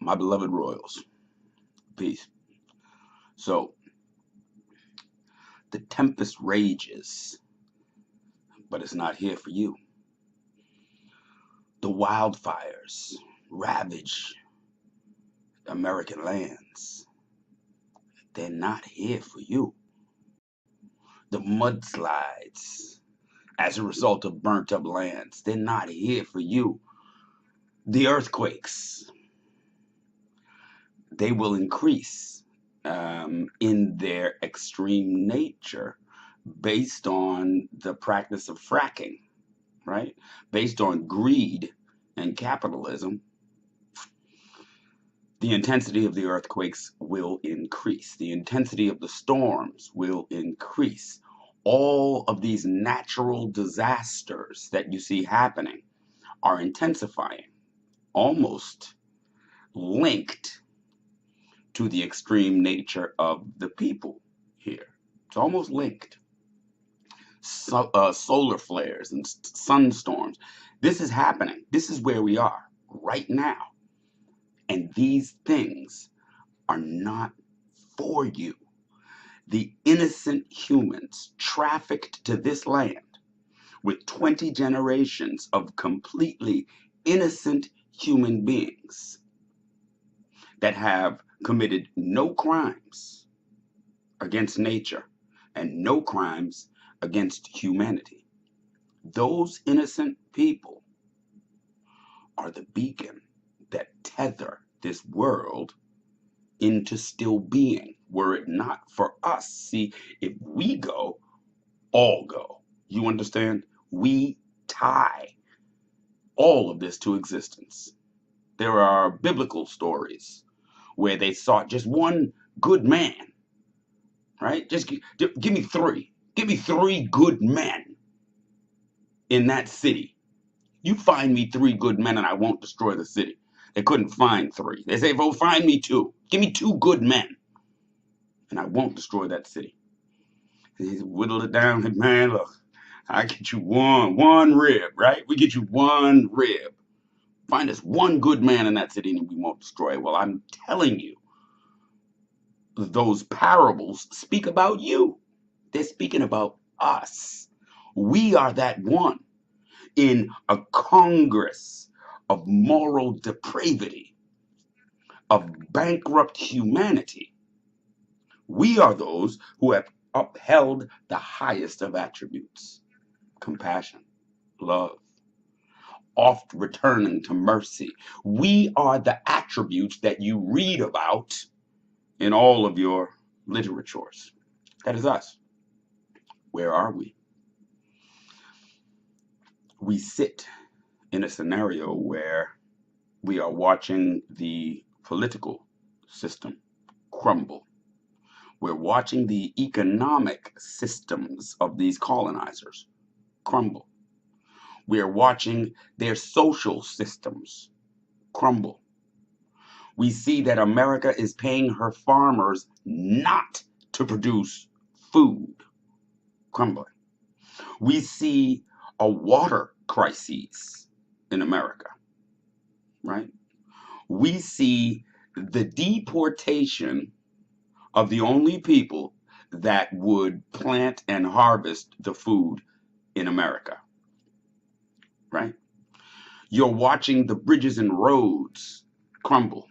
My beloved royals, peace. So, the tempest rages, but it's not here for you. The wildfires ravage American lands. They're not here for you. The mudslides, as a result of burnt up lands, they're not here for you. The earthquakes, they will increase in their extreme nature based on the practice of fracking, right? Based on greed and capitalism. The intensity of the earthquakes will increase. The intensity of the storms will increase. All of these natural disasters that you see happening are intensifying, almost linked to the extreme nature of the people here. It's almost linked. Solar flares and sunstorms. This is happening. This is where we are right now. And these things are not for you. The innocent humans trafficked to this land with 20 generations of completely innocent human beings that have committed no crimes against nature and no crimes against humanity. Those innocent people are the beacon that tether this world into still being. Were it not for us, see, if we go, all go. You understand? We tie all of this to existence. There are biblical stories where they sought just one good man, right? Just give me three. Give me three good men in that city. You find me three good men and I won't destroy the city. They couldn't find three. They say, well, find me two. Give me two good men and I won't destroy that city. He whittled it down. And man, look, I get you one rib, right? We get you one rib. Find us one good man in that city and we won't destroy it. Well, I'm telling you, those parables speak about you. They're speaking about us. We are that one in a congress of moral depravity, of bankrupt humanity. We are those who have upheld the highest of attributes: compassion, love, oft returning to mercy. We are the attributes that you read about in all of your literatures. That is us. Where are we? We sit in a scenario where we are watching the political system crumble. We're watching the economic systems of these colonizers crumble. We're watching their social systems crumble. We see that America is paying her farmers not to produce food crumbling. We see a water crisis in America, right? We see the deportation of the only people that would plant and harvest the food in America, right? You're watching the bridges and roads crumble.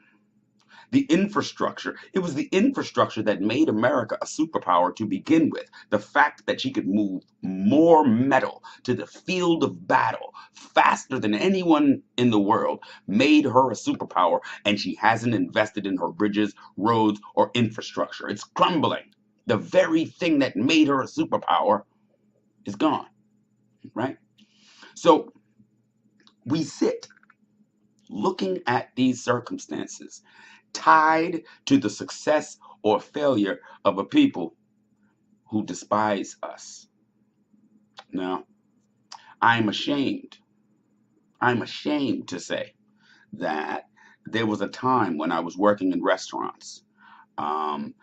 The infrastructure, it was the infrastructure that made America a superpower to begin with. The fact that she could move more metal to the field of battle faster than anyone in the world made her a superpower, and she hasn't invested in her bridges, roads, or infrastructure. It's crumbling. The very thing that made her a superpower is gone, right? So we sit looking at these circumstances tied to the success or failure of a people who despise us. Now, I'm ashamed to say that there was a time when I was working in restaurants, and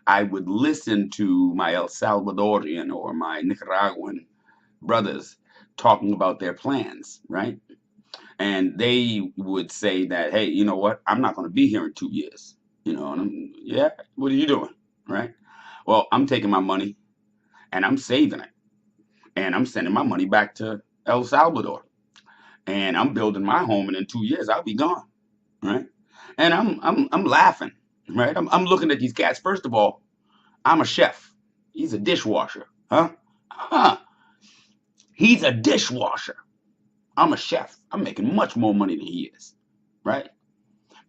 I would listen to my El Salvadorian or my Nicaraguan brothers talking about their plans, right? And they would say that, hey, you know what? I'm not going to be here in 2 years. And yeah, what are you doing? Right? Well, I'm taking my money and I'm saving it. And I'm sending my money back to El Salvador. And I'm building my home, and in 2 years I'll be gone. Right? And I'm laughing. Right? I'm looking at these cats. First of all, I'm a chef. He's a dishwasher. Huh? Huh. He's a dishwasher. I'm a chef. I'm making much more money than he is. Right?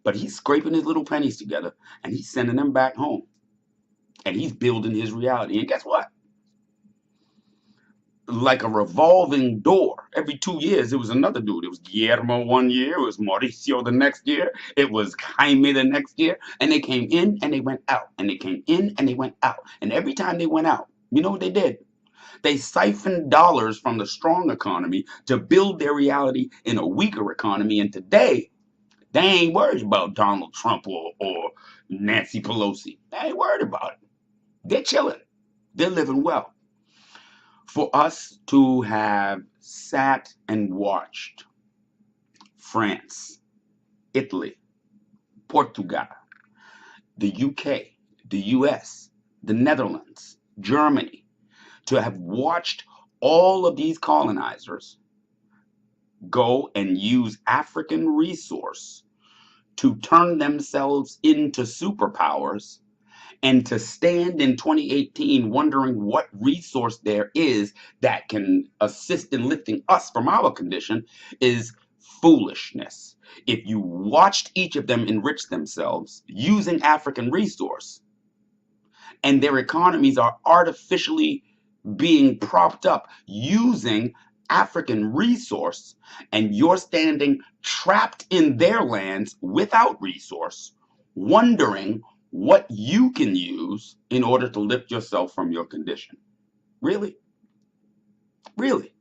But he's scraping his little pennies together and he's sending them back home. And he's building his reality. And guess what? Like a revolving door. Every 2 years, it was another dude. It was Guillermo one year. It was Mauricio the next year. It was Jaime the next year. And they came in and they went out. And they came in and they went out. And every time they went out, you know what they did? They siphoned dollars from the strong economy to build their reality in a weaker economy. And today, they ain't worried about Donald Trump or Nancy Pelosi. They ain't worried about it. They're chilling. They're living well. For us to have sat and watched France, Italy, Portugal, the UK, the US, the Netherlands, Germany, to have watched all of these colonizers go and use African resource to turn themselves into superpowers, and to stand in 2018 wondering what resource there is that can assist in lifting us from our condition is foolishness. If you watched each of them enrich themselves using African resource, and their economies are artificially being propped up using African resource, and you're standing trapped in their lands without resource, wondering what you can use in order to lift yourself from your condition. Really? Really?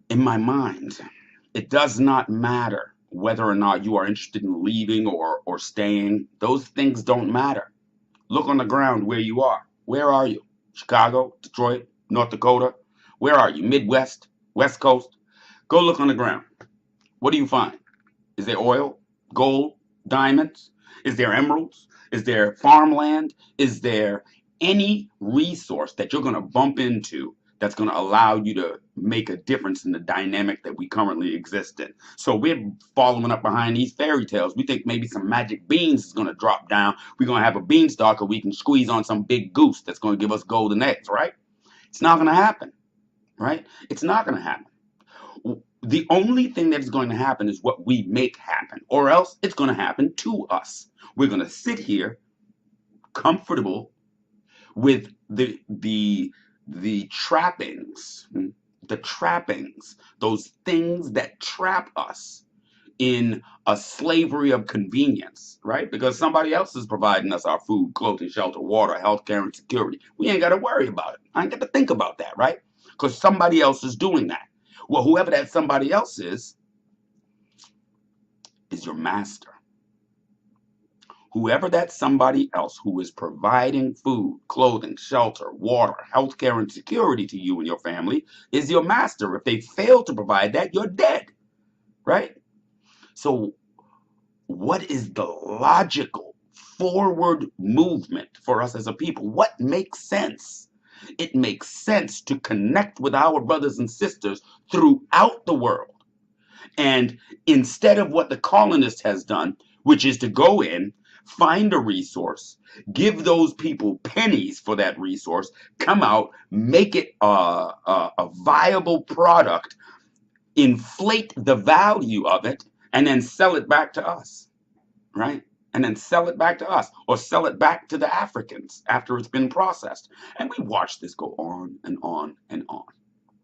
In my mind, it does not matter whether or not you are interested in leaving or staying. Those things don't matter. Look on the ground where you are. Where are you? Chicago, Detroit, North Dakota? Where are you? Midwest, West Coast? Go look on the ground. What do you find? Is there oil, gold, diamonds? Is there emeralds? Is there farmland? Is there any resource that you're going to bump into that's going to allow you to make a difference in the dynamic that we currently exist in? So we're following up behind these fairy tales. We think maybe some magic beans is going to drop down. We're going to have a beanstalk, or we can squeeze on some big goose that's going to give us golden eggs, right? It's not going to happen, right? It's not going to happen. The only thing that is going to happen is what we make happen, or else it's going to happen to us. We're going to sit here comfortable with the trappings, those things that trap us in a slavery of convenience, right? Because somebody else is providing us our food, clothing, shelter, water, healthcare, and security. We ain't got to worry about it. I ain't got to think about that, right? Because somebody else is doing that. Well, whoever that somebody else is your master. Whoever that somebody else who is providing food, clothing, shelter, water, healthcare, and security to you and your family is your master. If they fail to provide that, you're dead, right? So what is the logical forward movement for us as a people? What makes sense? It makes sense to connect with our brothers and sisters throughout the world. And instead of what the colonist has done, which is to go in, find a resource, give those people pennies for that resource, come out, make it a viable product, inflate the value of it, and then sell it back to us, right? And then sell it back to us, or sell it back to the Africans after it's been processed. And we watch this go on and on and on,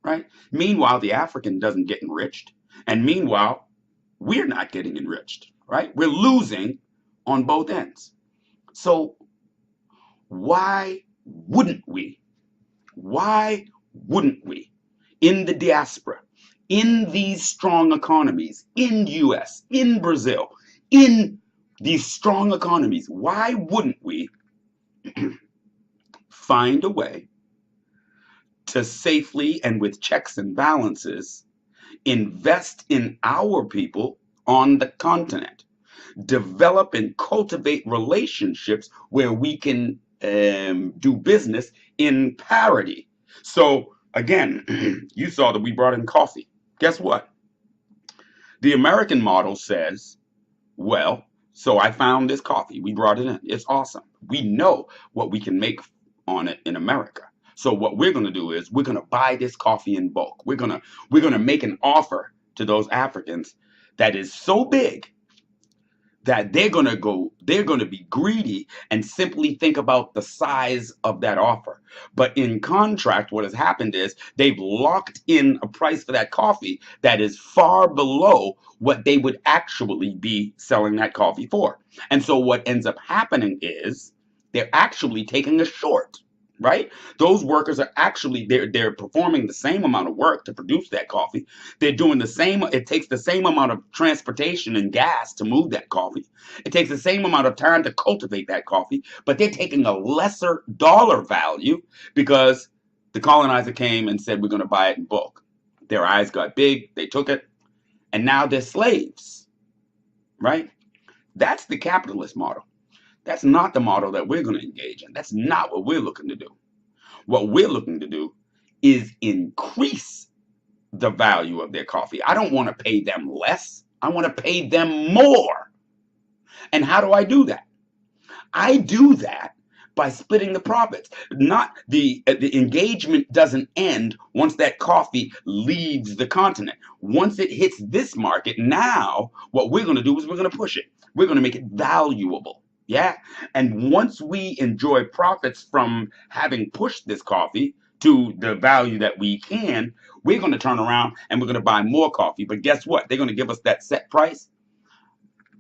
right? Meanwhile, the African doesn't get enriched. And meanwhile, we're not getting enriched, right? We're losing on both ends. So why wouldn't we? Why wouldn't we, in the diaspora, in these strong economies, in US, in Brazil, in these strong economies, why wouldn't we find a way to safely and with checks and balances invest in our people on the continent, develop and cultivate relationships where we can do business in parity. So again, you saw that we brought in coffee. Guess what? The American model says, well, so I found this coffee. We brought it in. It's awesome. We know what we can make on it in America. So what we're going to do is we're going to buy this coffee in bulk. We're going to make an offer to those Africans that is so big that they're going to be greedy and simply think about the size of that offer. But in contract, what has happened is they've locked in a price for that coffee that is far below what they would actually be selling that coffee for. And so what ends up happening is they're actually taking a short. Right? Those workers are actually, they're performing the same amount of work to produce that coffee. They're doing the same, it takes the same amount of transportation and gas to move that coffee. It takes the same amount of time to cultivate that coffee, but they're taking a lesser dollar value because the colonizer came and said, we're going to buy it in bulk. Their eyes got big, they took it, and now they're slaves. Right? That's the capitalist model. That's not the model that we're going to engage in. That's not what we're looking to do. What we're looking to do is increase the value of their coffee. I don't want to pay them less. I want to pay them more. And how do I do that? I do that by splitting the profits. Not the engagement doesn't end once that coffee leaves the continent. Once it hits this market, now what we're going to do is we're going to push it. We're going to make it valuable. Yeah. And once we enjoy profits from having pushed this coffee to the value that we can, we're going to turn around and we're going to buy more coffee. But guess what? They're going to give us that set price.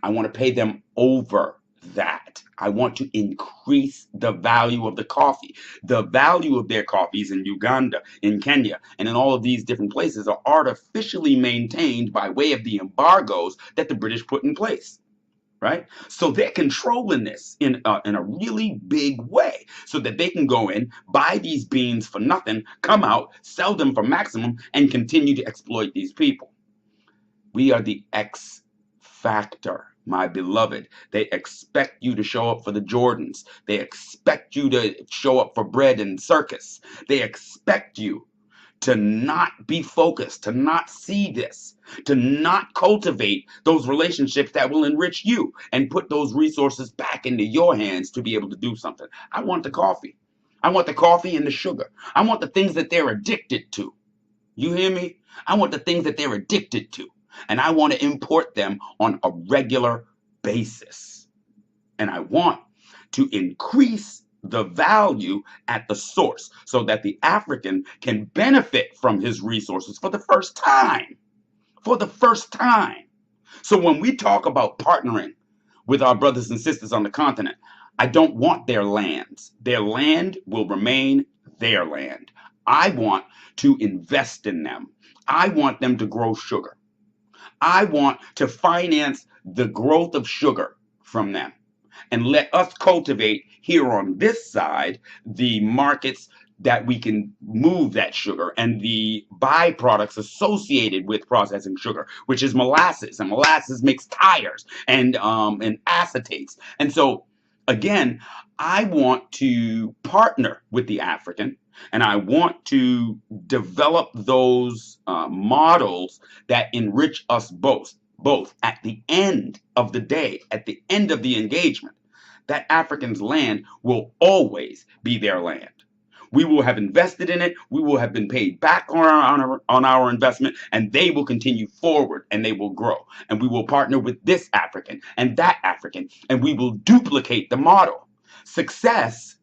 I want to pay them over that. I want to increase the value of the coffee. The value of their coffees in Uganda, in Kenya, and in all of these different places are artificially maintained by way of the embargoes that the British put in place. Right? So they're controlling this in a really big way so that they can go in, buy these beans for nothing, come out, sell them for maximum, and continue to exploit these people. We are the X factor, my beloved. They expect you to show up for the Jordans. They expect you to show up for bread and circus. They expect you to not be focused, to not see this, to not cultivate those relationships that will enrich you and put those resources back into your hands to be able to do something. I want the coffee. I want the coffee and the sugar. I want the things that they're addicted to. You hear me? I want the things that they're addicted to. And I want to import them on a regular basis. And I want to increase the value at the source so that the African can benefit from his resources for the first time. For the first time. So when we talk about partnering with our brothers and sisters on the continent, I don't want their lands. Their land will remain their land. I want to invest in them. I want them to grow sugar. I want to finance the growth of sugar from them. And let us cultivate here on this side the markets that we can move that sugar and the byproducts associated with processing sugar, which is molasses. And molasses makes tires and acetates. And so, again, I want to partner with the African, and I want to develop those models that enrich us both at the end of the day, at the end of the engagement. That African's land will always be their land. We will have invested in it. We will have been paid back on our investment, and they will continue forward and they will grow. And we will partner with this African and that African, and we will duplicate the model. Success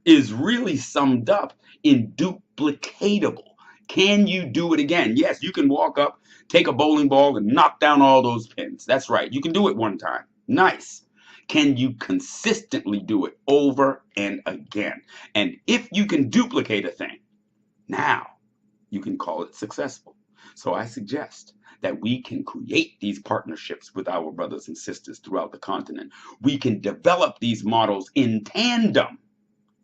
is really summed up in duplicatable. Can you do it again? Yes, you can walk up, take a bowling ball, and knock down all those pins. That's right. You can do it one time. Nice. Can you consistently do it over and again? And if you can duplicate a thing, now you can call it successful. So I suggest that we can create these partnerships with our brothers and sisters throughout the continent. We can develop these models in tandem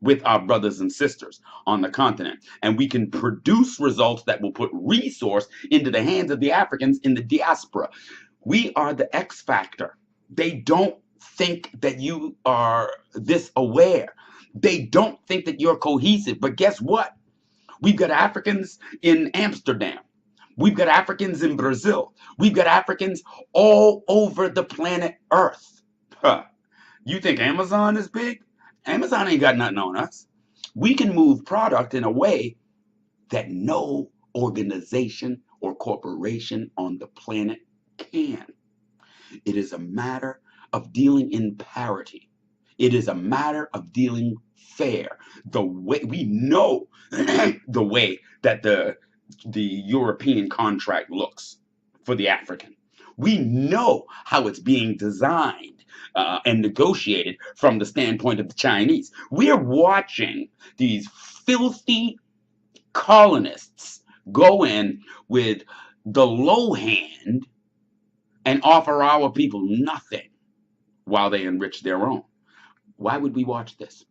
with our brothers and sisters on the continent. And we can produce results that will put resource into the hands of the Africans in the diaspora. We are the X factor. They don't think that you are this aware. They don't think that you're cohesive. But guess what? We've got Africans in Amsterdam. We've got Africans in Brazil. We've got Africans all over the planet Earth. Huh. You think Amazon is big? Amazon ain't got nothing on us. We can move product in a way that no organization or corporation on the planet can. It is a matter of dealing in parity. It is a matter of dealing fair. The way we know the way that the European contract looks for the African. We know how it's being designed and negotiated from the standpoint of the Chinese. We're watching these filthy colonists go in with the low hand and offer our people nothing while they enrich their own. Why would we watch this?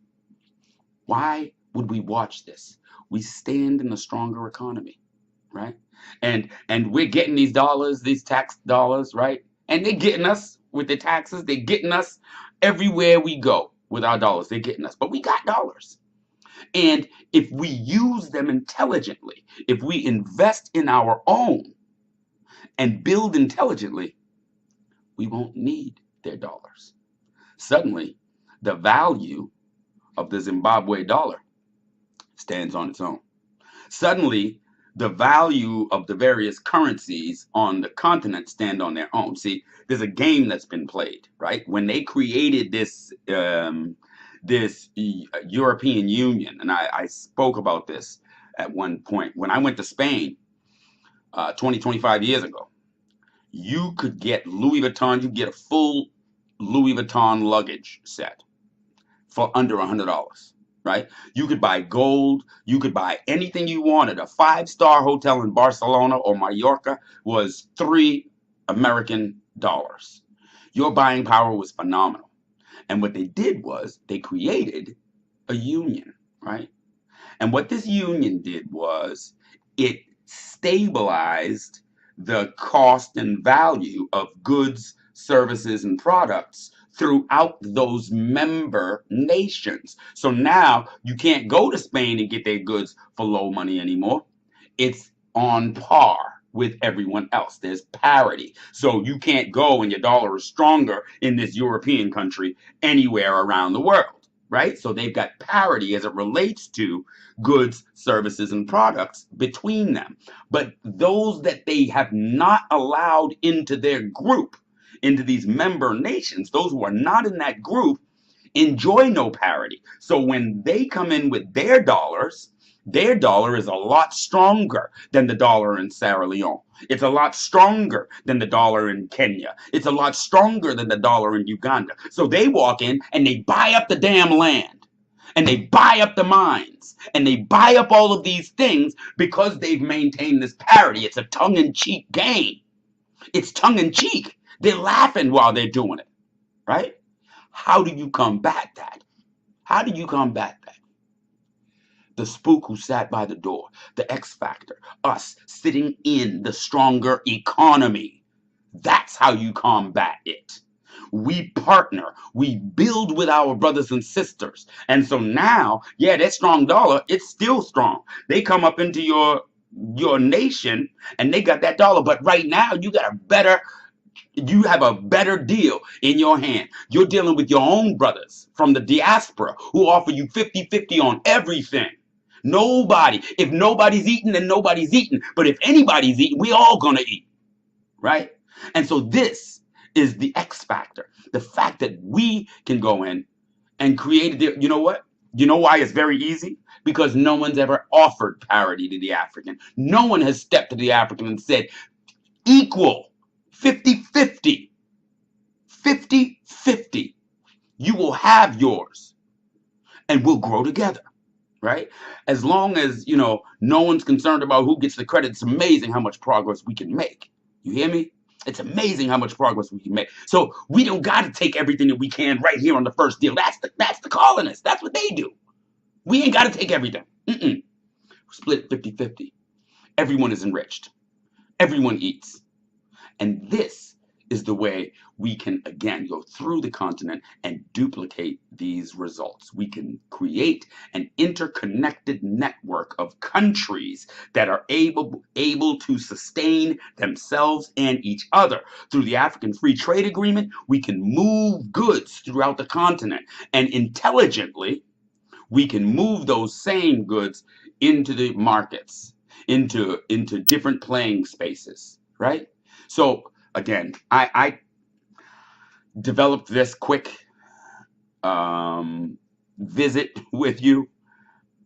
Why would we watch this? We stand in a stronger economy, right? And we're getting these dollars, these tax dollars, right? And they're getting us with the taxes. They're getting us everywhere we go with our dollars. They're getting us. But we got dollars. And if we use them intelligently, if we invest in our own and build intelligently, we won't need their dollars. Suddenly, the value of the Zimbabwe dollar stands on its own. Suddenly, the value of the various currencies on the continent stand on their own. See, there's a game that's been played, right? When they created this European Union, and I spoke about this at one point. When I went to Spain 25 years ago, you could get Louis Vuitton, you could get a full Louis Vuitton luggage set for under $100, right? You could buy gold, you could buy anything you wanted. A 5-star hotel in Barcelona or Mallorca was $3 American. Your buying power was phenomenal. And what they did was they created a union, right? And what this union did was it stabilized the cost and value of goods, services, and products throughout those member nations. So now you can't go to Spain and get their goods for low money anymore. It's on par with everyone else. There's parity. So you can't go and your dollar is stronger in this European country anywhere around the world, right? So they've got parity as it relates to goods, services, and products between them. But those that they have not allowed into their group, into these member nations, those who are not in that group, enjoy no parity. So when they come in with their dollar is a lot stronger than the dollar in Sierra Leone. It's a lot stronger than the dollar in Kenya. It's a lot stronger than the dollar in Uganda. So they walk in and they buy up the damn land. And they buy up the mines. And they buy up all of these things because they've maintained this parity. It's a tongue-in-cheek game. It's tongue-in-cheek. They're laughing while they're doing it, right? How do you combat that? How do you combat that? The spook who sat by the door, the X factor, us sitting in the stronger economy. That's how you combat it. We partner, we build with our brothers and sisters. And so now, yeah, that strong dollar, it's still strong. They come up into your nation and they got that dollar. But right now you have a better deal in your hand. You're dealing with your own brothers from the diaspora who offer you 50-50 on everything. If nobody's eating, then nobody's eating. But if anybody's eating, we all gonna eat, right? And so this is the X factor. The fact that we can go in and create you know what? You know why it's very easy? Because no one's ever offered parity to the African. No one has stepped to the African and said, equal, 50-50, 50-50. You will have yours and we'll grow together. Right? As long as, no one's concerned about who gets the credit, it's amazing how much progress we can make. You hear me? It's amazing how much progress we can make. So we don't got to take everything that we can right here on the first deal. That's the colonists. That's what they do. We ain't got to take everything. Split 50-50. Everyone is enriched. Everyone eats. And this is the way we can, again, go through the continent and duplicate these results. We can create an interconnected network of countries that are able to sustain themselves and each other. Through the African Free Trade Agreement, we can move goods throughout the continent, and intelligently, we can move those same goods into the markets, into different playing spaces, right? So again, I developed this quick visit with you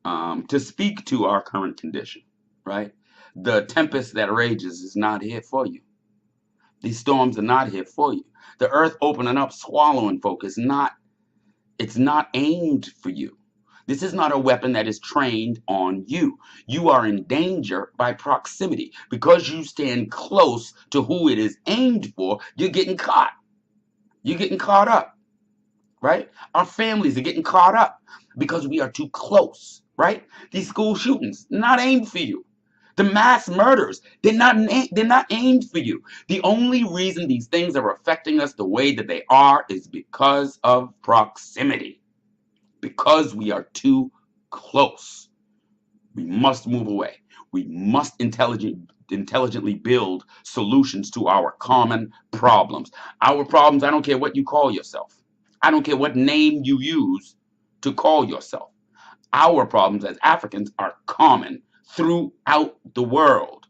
to speak to our current condition, right? The tempest that rages is not here for you. These storms are not here for you. The earth opening up, swallowing folk is not, it's not aimed for you. This is not a weapon that is trained on you. You are in danger by proximity. Because you stand close to who it is aimed for, you're getting caught. You're getting caught up, right? Our families are getting caught up because we are too close, right? These school shootings, not aimed for you. The mass murders, they're not aimed for you. The only reason these things are affecting us the way that they are is because of proximity. Because we are too close. We must move away. We must intelligently build solutions to our common problems. Our problems, I don't care what you call yourself. I don't care what name you use to call yourself. Our problems as Africans are common throughout the world.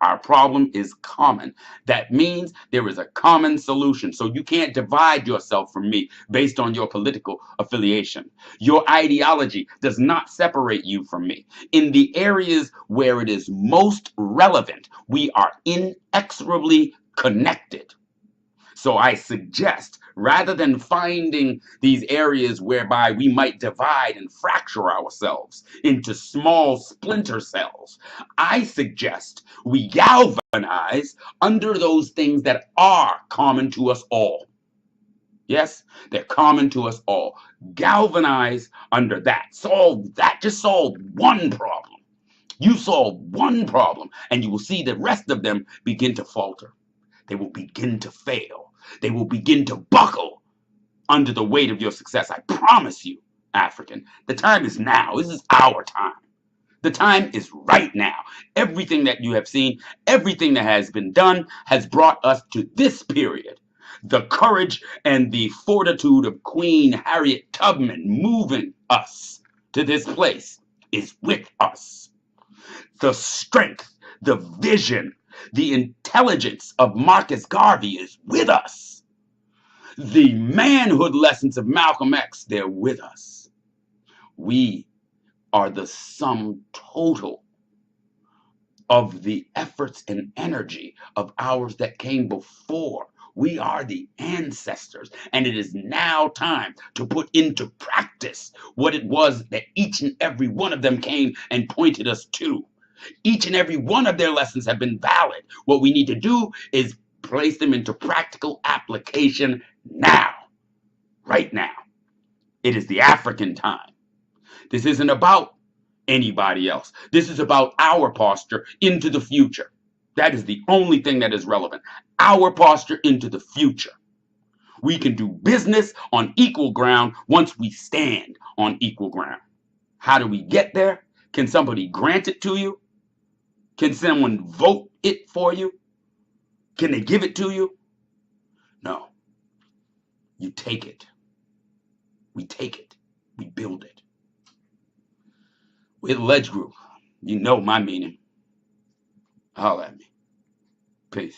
Our problem is common. That means there is a common solution. So you can't divide yourself from me based on your political affiliation. Your ideology does not separate you from me. In the areas where it is most relevant, we are inexorably connected. So I suggest, rather than finding these areas whereby we might divide and fracture ourselves into small splinter cells, I suggest we galvanize under those things that are common to us all. Yes, they're common to us all. Galvanize under that. Solve that. Just solve one problem. You solve one problem, and you will see the rest of them begin to falter. They will begin to fail. They will begin to buckle under the weight of your success. I promise you, African, the time is now. This is our time. The time is right now. Everything that you have seen, everything that has been done has brought us to this period. The courage and the fortitude of Queen Harriet Tubman moving us to this place is with us. The strength, the vision, the intelligence of Marcus Garvey is with us. The manhood lessons of Malcolm X, they're with us. We are the sum total of the efforts and energy of ours that came before. We are the ancestors, and it is now time to put into practice what it was that each and every one of them came and pointed us to. Each and every one of their lessons have been valid. What we need to do is place them into practical application now, right now. It is the African time. This isn't about anybody else. This is about our posture into the future. That is the only thing that is relevant. Our posture into the future. We can do business on equal ground once we stand on equal ground. How do we get there? Can somebody grant it to you? Can someone vote it for you? Can they give it to you? No. You take it. We take it. We build it. We're the Ledge Group. You know my meaning. Holler at me. Peace.